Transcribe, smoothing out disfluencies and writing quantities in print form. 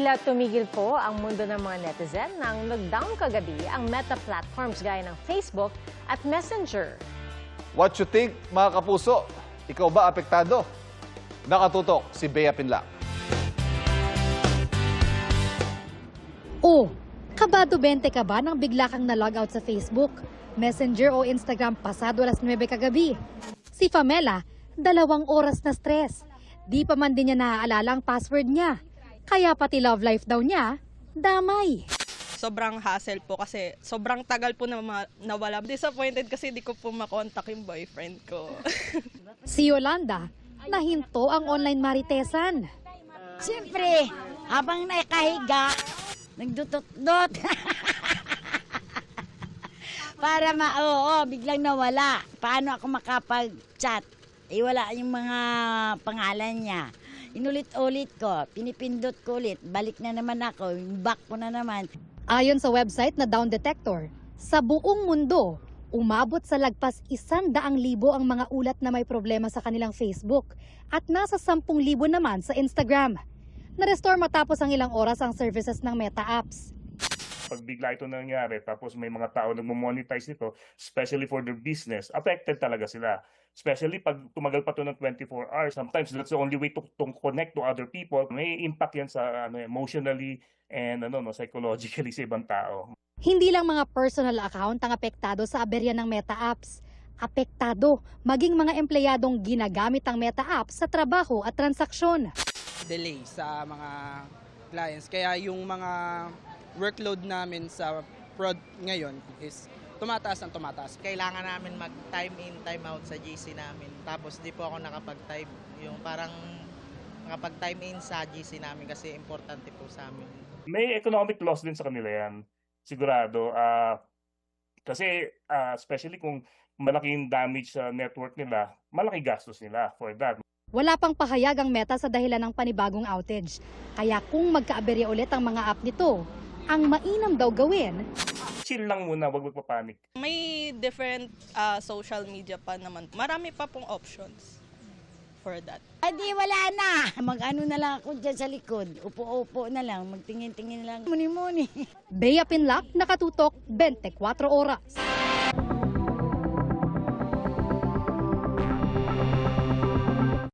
Tila tumigil po ang mundo ng mga netizen nang nag-down kagabi ang meta platforms gaya ng Facebook at Messenger. What you think, mga kapuso? Ikaw ba apektado? Nakatutok si Bea Pinlac. Oh, kabado 20 ka ba nang bigla kang na-logout sa Facebook, Messenger o Instagram pasado alas 9 kagabi? Si Pamela, 2 oras na stress. Di pa man din niya naaalala ang password niya. Kaya pati love life daw niya, damay. Sobrang hassle po kasi sobrang tagal po na nawala. Disappointed kasi di ko po makontak yung boyfriend ko. Si Yolanda, nahinto ang online maritesan. Siyempre, habang nakahiga, nagdutot-dot. Para biglang nawala. Paano ako makapag-chat? Wala yung mga pangalan niya. Inulit-ulit ko, pinipindot ko ulit, balik na naman ako, back ko na naman. Ayon sa website na Down Detector, sa buong mundo, umabot sa lagpas 100,000 ang mga ulat na may problema sa kanilang Facebook at nasa 10,000 naman sa Instagram. Na-restore matapos ang ilang oras ang services ng Meta apps. Pag bigla ito nangyari, tapos may mga tao nagmo-monetize nito, especially for their business, affected talaga sila. Especially pag tumagal pa ito ng 24 hours, sometimes that's the only way to connect to other people. May impact yan sa emotionally and psychologically sa ibang tao. Hindi lang mga personal account ang apektado sa aberya ng Meta apps. Apektado maging mga empleyadong ginagamit ang Meta apps sa trabaho at transaksyon. Delay sa mga clients. Kaya yung mga workload namin sa prod ngayon is tumataas. Kailangan namin mag-time in, time out sa GC namin. Tapos di po ako nakapag-time. Yung parang nakapag-time in sa GC namin kasi importante po sa amin. May economic loss din sa kanila yan. Sigurado. Kasi especially kung malaking damage sa network nila, malaki gastos nila for that. Wala pang pahayag ang Meta sa dahilan ng panibagong outage. Kaya kung magkaaberya ulit ang mga app nito, ang mainam daw gawin, Chill lang muna, wag magpapanik. May different social media pa naman. Marami pa pong options for that. Adi wala na. Mag-ano na lang ako dyan sa likod. Upo-upo na lang, magtingin-tingin lang. Muni-muni. Bea Pinlac, nakatutok 24 oras.